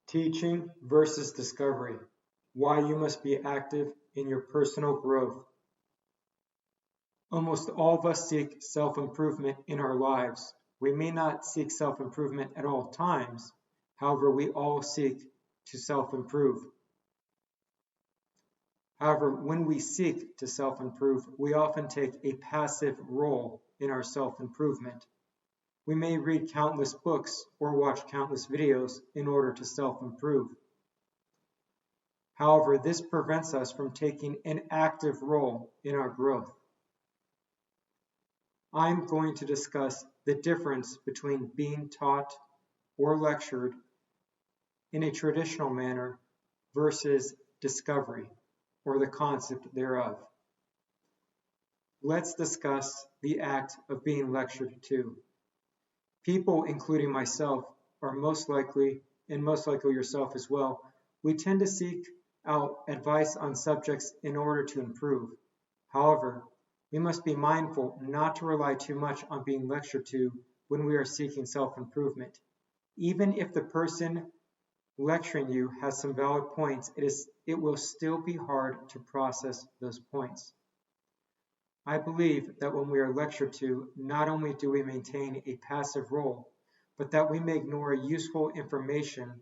Teaching versus discovery. Why you must be active in your personal growth. Almost all of us seek self-improvement in our lives. We may not seek self-improvement at all times. However, we all seek to self-improve. However, when we seek to self-improve, we often take a passive role in our self-improvement. We may read countless books or watch countless videos in order to self-improve. However, this prevents us from taking an active role in our growth. I'm going to discuss the difference between being taught or lectured in a traditional manner versus discovery, or the concept thereof. Let's discuss the act of being lectured to. People, including myself, are most likely, and most likely yourself as well, we tend to seek out advice on subjects in order to improve. However, we must be mindful not to rely too much on being lectured to when we are seeking self-improvement. Even if the person lecturing you has some valid points, it will still be hard to process those points. I believe that when we are lectured to, not only do we maintain a passive role, but that we may ignore useful information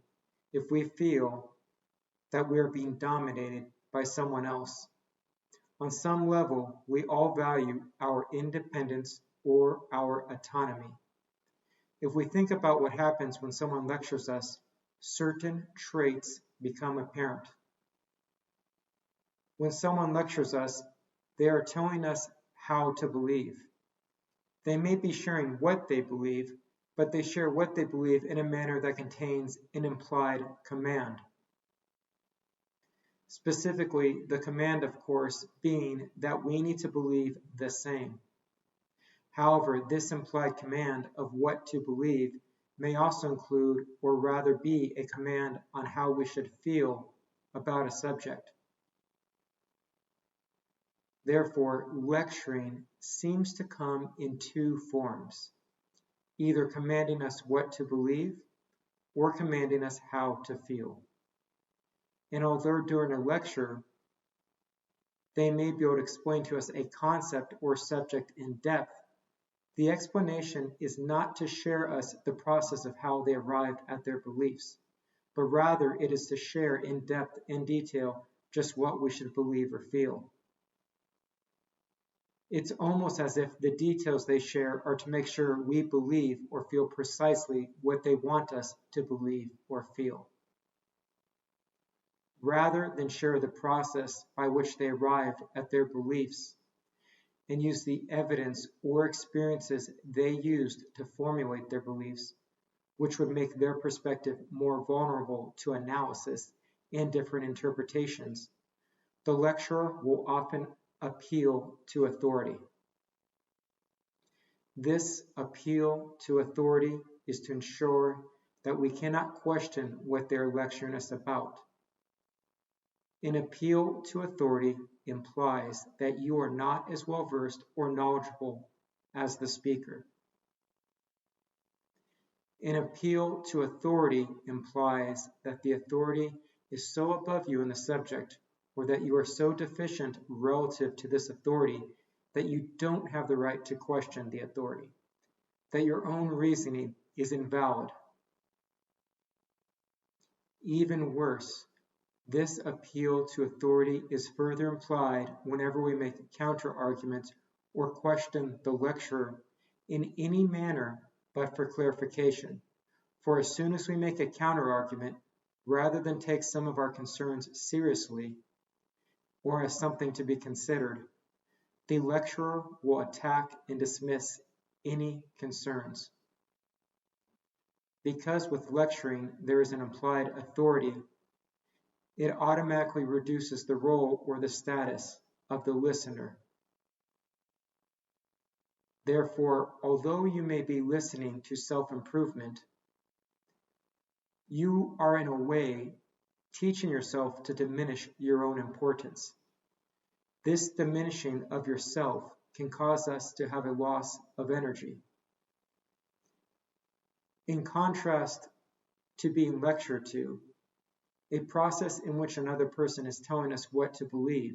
if we feel that we are being dominated by someone else. On some level, we all value our independence or our autonomy. If we think about what happens when someone lectures us, certain traits become apparent. When someone lectures us, they are telling us how to believe. They may be sharing what they believe, but they share what they believe in a manner that contains an implied command. Specifically, the command, of course, being that we need to believe the same. However, this implied command of what to believe may also include, or rather be, a command on how we should feel about a subject. Therefore, lecturing seems to come in two forms, either commanding us what to believe or commanding us how to feel. And although during a lecture, they may be able to explain to us a concept or subject in depth, the explanation is not to share us the process of how they arrived at their beliefs, but rather it is to share in depth and detail just what we should believe or feel. It's almost as if the details they share are to make sure we believe or feel precisely what they want us to believe or feel, rather than share the process by which they arrived at their beliefs and use the evidence or experiences they used to formulate their beliefs, which would make their perspective more vulnerable to analysis and different interpretations. The lecturer will often appeal to authority. This appeal to authority is to ensure that we cannot question what they are lecturing us about. An appeal to authority implies that you are not as well versed or knowledgeable as the speaker. An appeal to authority implies that the authority is so above you in the subject, or that you are so deficient relative to this authority that you don't have the right to question the authority, that your own reasoning is invalid. Even worse, this appeal to authority is further implied whenever we make a counter-argument or question the lecturer in any manner but for clarification. For as soon as we make a counter-argument, rather than take some of our concerns seriously or as something to be considered, the lecturer will attack and dismiss any concerns. Because with lecturing there is an implied authority, it automatically reduces the role or the status of the listener. Therefore, although you may be listening to self-improvement, you are in a way teaching yourself to diminish your own importance. This diminishing of yourself can cause us to have a loss of energy. In contrast to being lectured to, a process in which another person is telling us what to believe.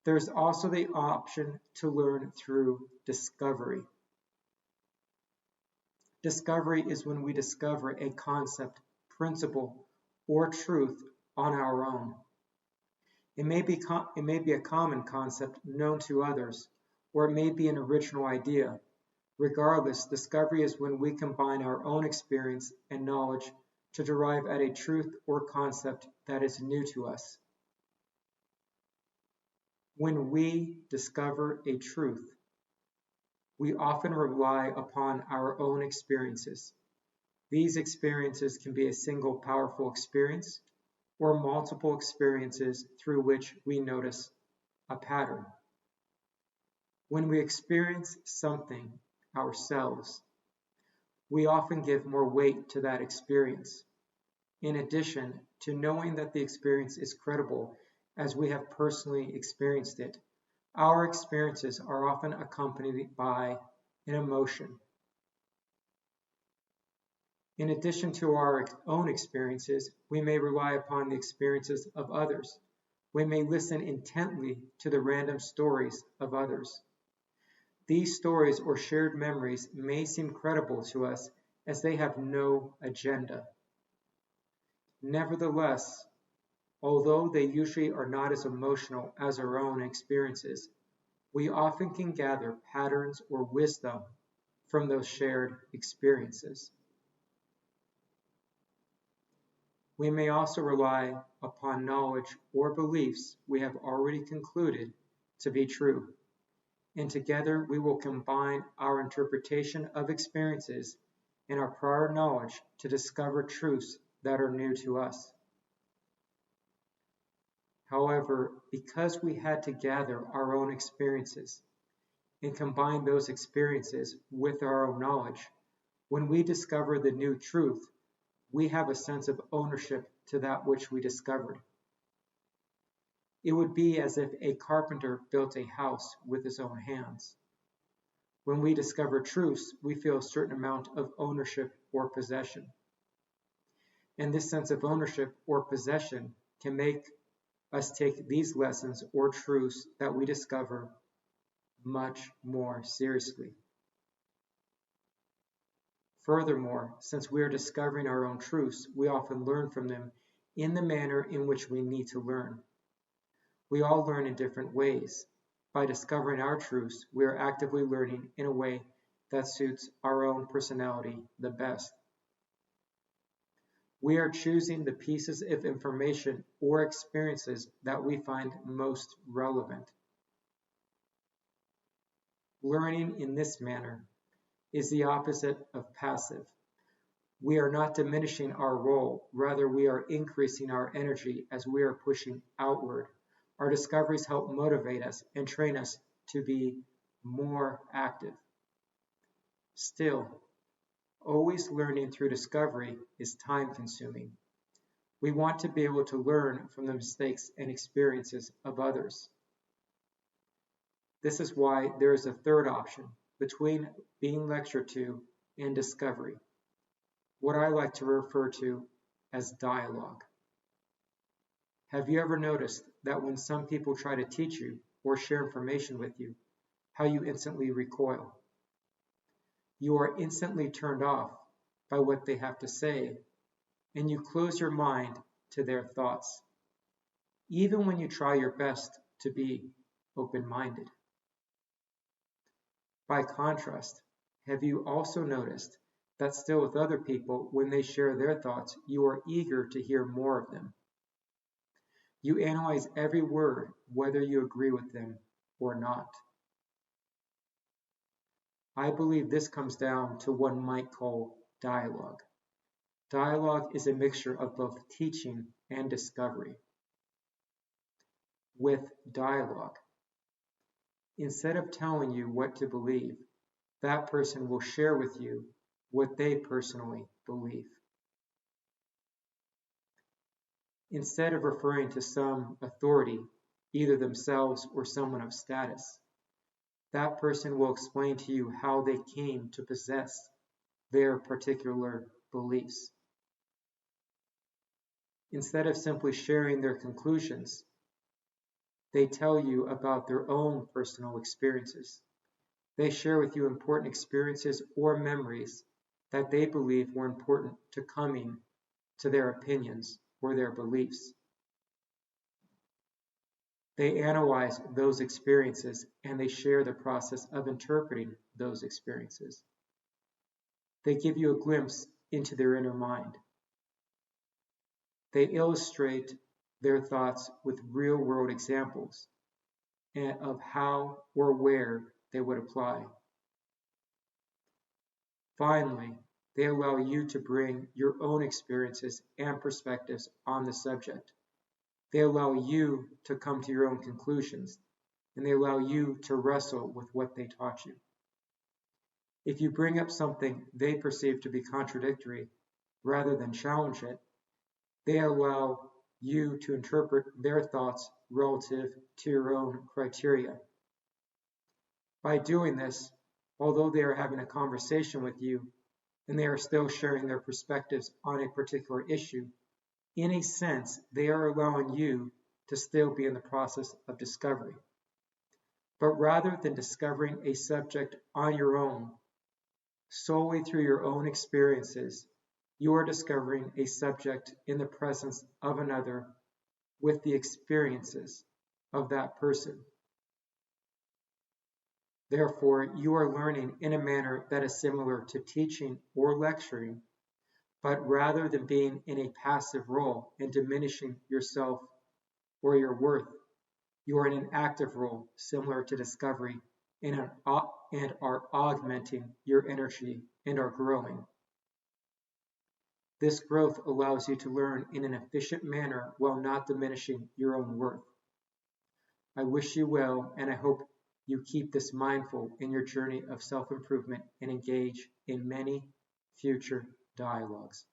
There's also the option to learn through discovery. Discovery is when we discover a concept, principle, or truth on our own. It may be a common concept known to others, or it may be an original idea. Regardless, discovery is when we combine our own experience and knowledge to derive at a truth or concept that is new to us. When we discover a truth, we often rely upon our own experiences. These experiences can be a single powerful experience or multiple experiences through which we notice a pattern. When we experience something ourselves, we often give more weight to that experience. In addition to knowing that the experience is credible as we have personally experienced it, our experiences are often accompanied by an emotion. In addition to our own experiences, we may rely upon the experiences of others. We may listen intently to the random stories of others. These stories or shared memories may seem credible to us as they have no agenda. Nevertheless, although they usually are not as emotional as our own experiences, we often can gather patterns or wisdom from those shared experiences. We may also rely upon knowledge or beliefs we have already concluded to be true, and together we will combine our interpretation of experiences and our prior knowledge to discover truths that are new to us. However, because we had to gather our own experiences and combine those experiences with our own knowledge, when we discover the new truth, we have a sense of ownership to that which we discovered. It would be as if a carpenter built a house with his own hands. When we discover truths, we feel a certain amount of ownership or possession. And this sense of ownership or possession can make us take these lessons or truths that we discover much more seriously. Furthermore, since we are discovering our own truths, we often learn from them in the manner in which we need to learn. We all learn in different ways. By discovering our truths, we are actively learning in a way that suits our own personality the best. We are choosing the pieces of information or experiences that we find most relevant. Learning in this manner is the opposite of passive. We are not diminishing our role, rather we are increasing our energy as we are pushing outward. Our discoveries help motivate us and train us to be more active. Still, always learning through discovery is time-consuming. We want to be able to learn from the mistakes and experiences of others. This is why there is a third option between being lectured to and discovery, what I like to refer to as dialogue. Have you ever noticed that when some people try to teach you or share information with you, how you instantly recoil? You are instantly turned off by what they have to say, and you close your mind to their thoughts, even when you try your best to be open-minded. By contrast, have you also noticed that still with other people, when they share their thoughts, you are eager to hear more of them? You analyze every word, whether you agree with them or not. I believe this comes down to what one might call dialogue. Dialogue is a mixture of both teaching and discovery. With dialogue, instead of telling you what to believe, that person will share with you what they personally believe. Instead of referring to some authority, either themselves or someone of status, that person will explain to you how they came to possess their particular beliefs. Instead of simply sharing their conclusions, they tell you about their own personal experiences. They share with you important experiences or memories that they believe were important to coming to their opinions or their beliefs. They analyze those experiences and they share the process of interpreting those experiences. They give you a glimpse into their inner mind. They illustrate their thoughts with real-world examples of how or where they would apply. Finally, they allow you to bring your own experiences and perspectives on the subject. They allow you to come to your own conclusions, and they allow you to wrestle with what they taught you. If you bring up something they perceive to be contradictory rather than challenge it, they allow you to interpret their thoughts relative to your own criteria. By doing this, although they are having a conversation with you and they are still sharing their perspectives on a particular issue, in a sense, they are allowing you to still be in the process of discovery. But rather than discovering a subject on your own, solely through your own experiences, you are discovering a subject in the presence of another with the experiences of that person. Therefore, you are learning in a manner that is similar to teaching or lecturing, but rather than being in a passive role and diminishing yourself or your worth, you are in an active role similar to discovery and are augmenting your energy and are growing. This growth allows you to learn in an efficient manner while not diminishing your own worth. I wish you well, and I hope you keep this mindful in your journey of self-improvement and engage in many future dialogues.